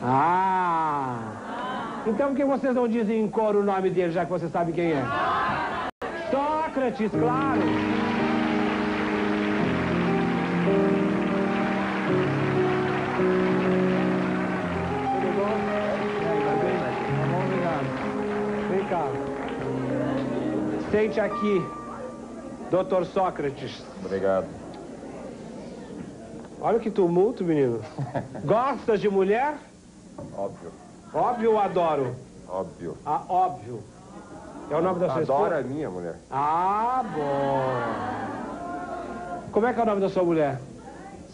Ah! Então por que vocês não dizem em coro o nome dele, já que você sabe quem é? Sócrates, claro! Tudo bom? Tá bem? Tá bom, obrigado. Vem cá. Sente aqui, Dr. Sócrates. Obrigado. Olha que tumulto, menino. Gosta de mulher? Óbvio. Óbvio ou adoro? Óbvio. Ah, óbvio. É o nome da sua esposa? Adoro a minha mulher. Ah, bom. Como é que é o nome da sua mulher?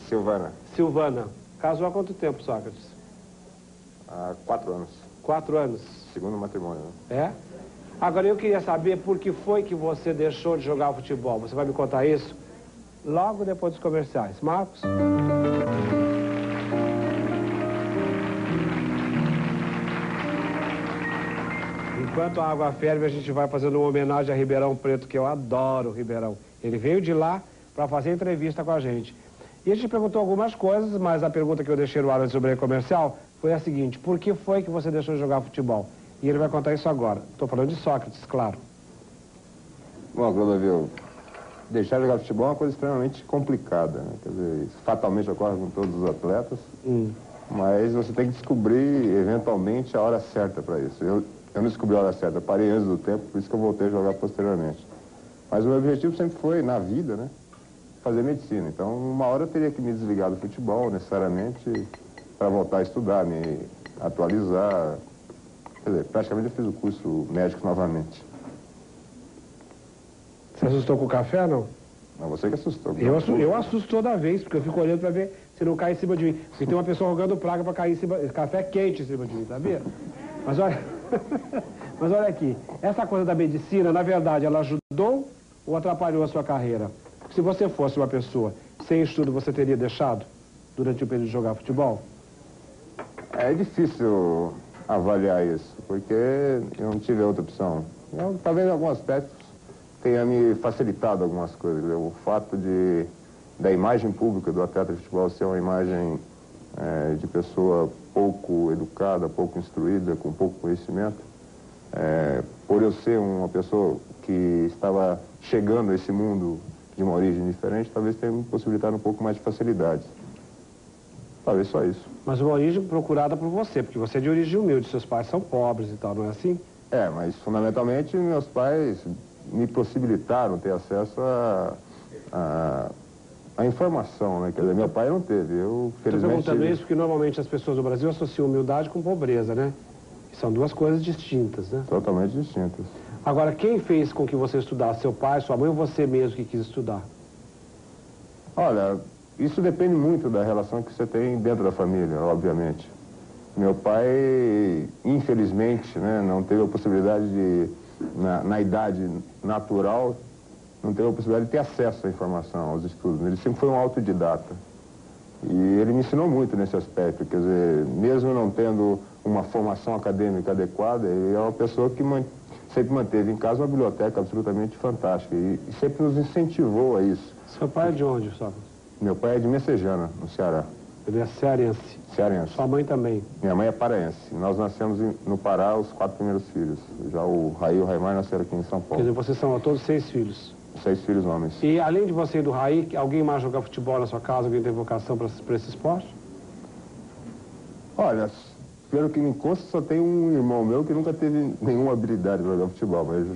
Silvana. Silvana. Casou há quanto tempo, Sócrates? Há 4 anos. 4 anos. Segundo matrimônio, né? É? Agora, eu queria saber por que foi que você deixou de jogar futebol. Você vai me contar isso logo depois dos comerciais. Marcos? Enquanto a água ferve, a gente vai fazendo uma homenagem a Ribeirão Preto, que eu adoro Ribeirão. Ele veio de lá para fazer entrevista com a gente. E a gente perguntou algumas coisas, mas a pergunta que eu deixei no ar antes do break comercial foi a seguinte: por que foi que você deixou de jogar futebol? E ele vai contar isso agora. Estou falando de Sócrates, claro. Bom, Clodovil, deixar de jogar futebol é uma coisa extremamente complicada, né? Quer dizer, isso fatalmente ocorre com todos os atletas, mas você tem que descobrir, eventualmente, a hora certa para isso. Eu não descobri a hora certa, parei antes do tempo, por isso que eu voltei a jogar posteriormente. Mas o meu objetivo sempre foi, na vida, né, fazer medicina. Então, uma hora eu teria que me desligar do futebol, necessariamente, para voltar a estudar, me atualizar. Quer dizer, praticamente eu fiz o curso médico novamente. Você assustou com o café, não? Não, você que assustou. Eu assusto toda vez, porque eu fico olhando para ver se não cai em cima de mim. Porque tem uma pessoa rogando praga para cair em cima, café quente em cima de mim, sabia? Mas olha, mas olha aqui, essa coisa da medicina, na verdade, ela ajudou ou atrapalhou a sua carreira? Se você fosse uma pessoa sem estudo, você teria deixado durante o período de jogar futebol? É difícil avaliar isso, porque eu não tive outra opção. Talvez em alguns aspectos tenha me facilitado algumas coisas. O fato da imagem pública do atleta de futebol ser uma imagem de pessoa pouco educada, pouco instruída, com pouco conhecimento, por eu ser uma pessoa que estava chegando a esse mundo de uma origem diferente, talvez tenha me possibilitado um pouco mais de facilidade. Talvez só isso. Mas uma origem procurada por você, porque você é de origem humilde, seus pais são pobres e tal, não é assim? Mas fundamentalmente meus pais me possibilitaram ter acesso a informação, né? Quer dizer, meu pai não teve, eu felizmente... Estou perguntando isso porque normalmente as pessoas do Brasil associam humildade com pobreza, né? Que são duas coisas distintas, né? Totalmente distintas. Agora, quem fez com que você estudasse? Seu pai, sua mãe ou você mesmo que quis estudar? Olha, isso depende muito da relação que você tem dentro da família, obviamente. Meu pai, infelizmente, né, não teve a possibilidade de, na idade natural, não teve a possibilidade de ter acesso à informação, aos estudos. Ele sempre foi um autodidata. E ele me ensinou muito nesse aspecto. Quer dizer, mesmo não tendo uma formação acadêmica adequada, ele é uma pessoa que sempre manteve em casa uma biblioteca absolutamente fantástica. E sempre nos incentivou a isso. Seu pai é de onde, Sócrates? Meu pai é de Messejana, no Ceará. Ele é cearense. Cearense. Sua mãe também. Minha mãe é paraense. Nós nascemos no Pará os 4 primeiros filhos. Já o Raí e o Raimar nasceram aqui em São Paulo. Quer dizer, vocês são todos 6 filhos. 6 filhos homens. E além de você e do Raí, alguém mais joga futebol na sua casa? Alguém tem vocação para esse esporte? Olha, pelo que me consta, só tem um irmão meu que nunca teve nenhuma habilidade para jogar futebol, mas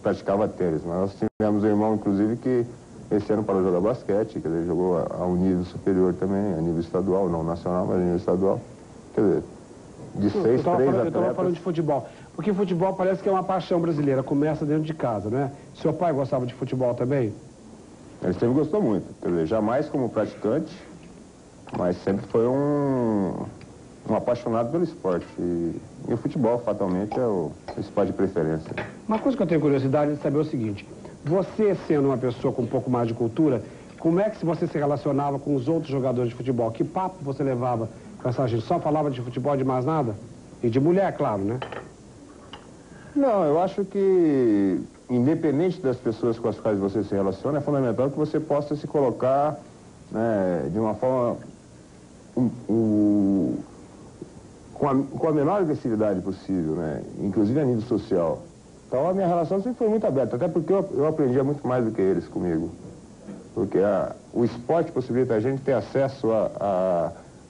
praticava tênis. Nós tivemos um irmão, inclusive, que esse ano parou de jogar basquete, quer dizer, jogou a um nível superior também, a nível estadual, não nacional, mas a nível estadual. Quer dizer, de 6, 3 atletas... Eu estava falando de futebol, porque futebol parece que é uma paixão brasileira, começa dentro de casa, não é? Seu pai gostava de futebol também? Ele sempre gostou muito, quer dizer, jamais como praticante, mas sempre foi um apaixonado pelo esporte. E o futebol, fatalmente, é o esporte de preferência. Uma coisa que eu tenho curiosidade é de saber o seguinte: você, sendo uma pessoa com um pouco mais de cultura, como é que você se relacionava com os outros jogadores de futebol? Que papo você levava com essa gente? Só falava de futebol, de mais nada? E de mulher, claro, né? Não, eu acho que, independente das pessoas com as quais você se relaciona, é fundamental que você possa se colocar, né, de uma forma com a menor agressividade possível, né? Inclusive a nível social. Então a minha relação sempre foi muito aberta, até porque eu aprendia muito mais do que eles comigo. Porque o esporte possibilita a gente ter acesso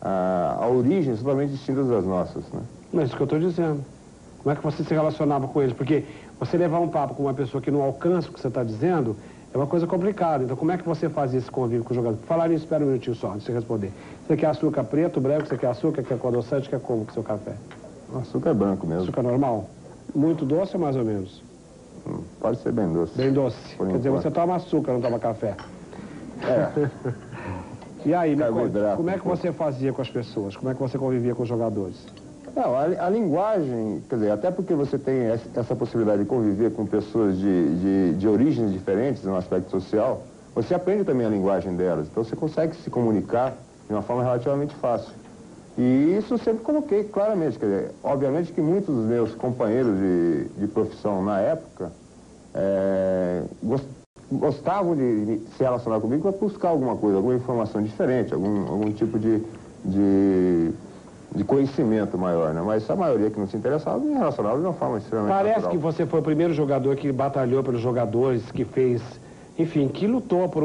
a origens totalmente distintas das nossas, né? Não é isso que eu estou dizendo. Como é que você se relacionava com eles? Porque você levar um papo com uma pessoa que não alcança o que você está dizendo é uma coisa complicada. Então como é que você fazia esse convívio com o jogador? Falar nisso, espera um minutinho só, antes de você responder. Você quer açúcar preto, branco, você quer açúcar, quer com adoçante, quer como com o seu café? O açúcar é branco mesmo. Açúcar normal? Muito doce ou mais ou menos? Pode ser bem doce. Bem doce. Quer dizer, você toma açúcar, não toma café. É. E aí, me conta, como é que você fazia com as pessoas? Como é que você convivia com os jogadores? Não, a linguagem, quer dizer, até porque você tem essa possibilidade de conviver com pessoas de origens diferentes no aspecto social, você aprende também a linguagem delas. Então você consegue se comunicar de uma forma relativamente fácil. E isso eu sempre coloquei claramente, quer dizer, obviamente que muitos dos meus companheiros de profissão na época gostavam de se relacionar comigo para buscar alguma coisa, alguma informação diferente, algum tipo de conhecimento maior, né? Mas a maioria que não se interessava me relacionava de uma forma extremamente Parece natural. que você foi o primeiro jogador que batalhou pelos jogadores, que fez, enfim, que lutou por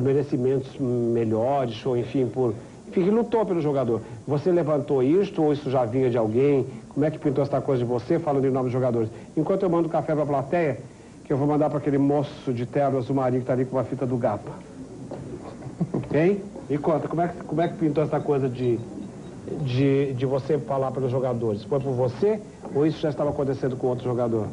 merecimentos melhores, ou enfim, que lutou pelo jogador. Você levantou isto ou isso já vinha de alguém? Como é que pintou essa coisa de você, falando em nome dos jogadores? Enquanto eu mando café para a plateia, que eu vou mandar para aquele moço de terno azul marinho que está ali com uma fita do Gapa. Hein? Me conta, como é que pintou essa coisa de você falar para os jogadores? Foi por você ou isso já estava acontecendo com outro jogador?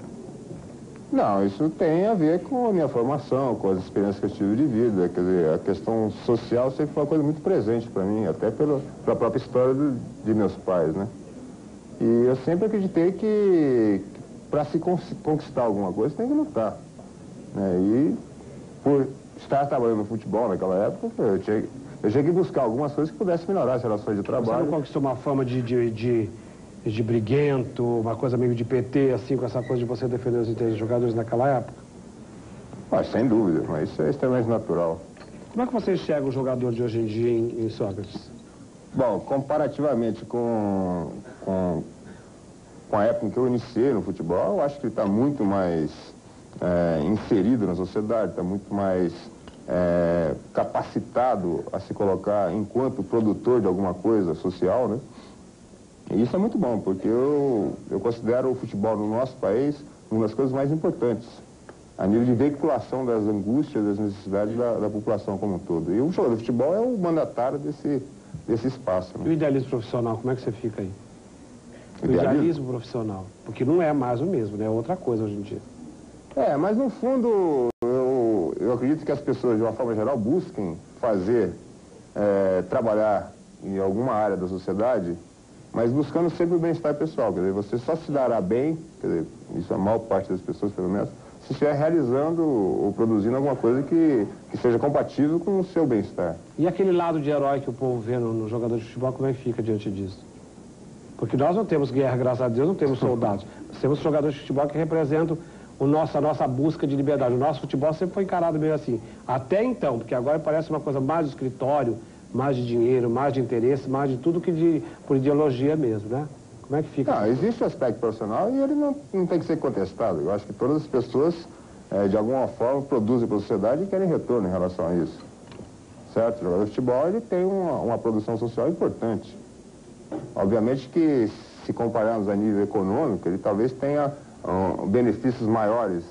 Não, isso tem a ver com a minha formação, com as experiências que eu tive de vida. Quer dizer, a questão social sempre foi uma coisa muito presente para mim, até pela própria história de meus pais, né? E eu sempre acreditei que para se conquistar alguma coisa tem que lutar, né? E por estar trabalhando no futebol naquela época, eu tinha que buscar algumas coisas que pudessem melhorar as relações de trabalho. Você não conquistou uma fama de briguento, uma coisa meio de PT, assim, com essa coisa de você defender os interesses dos jogadores naquela época? Mas sem dúvida, mas isso é extremamente natural. Como é que você enxerga o jogador de hoje em dia em Sócrates? Bom, comparativamente com a época em que eu iniciei no futebol, eu acho que ele está muito mais inserido na sociedade, está muito mais capacitado a se colocar enquanto produtor de alguma coisa social, né? E isso é muito bom, porque eu considero o futebol no nosso país uma das coisas mais importantes, a nível de veiculação das angústias, das necessidades da população como um todo. E o jogador de futebol é o mandatário desse espaço, né? E o idealismo profissional, como é que você fica aí? O idealismo profissional, porque não é mais o mesmo, né? É outra coisa hoje em dia. Mas no fundo, eu acredito que as pessoas, de uma forma geral, busquem trabalhar em alguma área da sociedade, mas buscando sempre o bem-estar pessoal. Quer dizer, você só se dará bem, quer dizer, isso é a maior parte das pessoas, pelo menos, se estiver realizando ou produzindo alguma coisa que seja compatível com o seu bem-estar. E aquele lado de herói que o povo vê no jogador de futebol, como é que fica diante disso? Porque nós não temos guerra, graças a Deus, não temos soldados. Nós temos jogadores de futebol que representam a nossa busca de liberdade. O nosso futebol sempre foi encarado meio assim. Até então, porque agora parece uma coisa mais de escritório, mais de dinheiro, mais de interesse, mais de tudo que por ideologia mesmo, né? Como é que fica? Não, existe o aspecto profissional e ele não tem que ser contestado. Eu acho que todas as pessoas, de alguma forma, produzem para a sociedade e querem retorno em relação a isso. Certo? O jogador de futebol, ele tem uma produção social importante. Obviamente que, se compararmos a nível econômico, ele talvez tenha benefícios maiores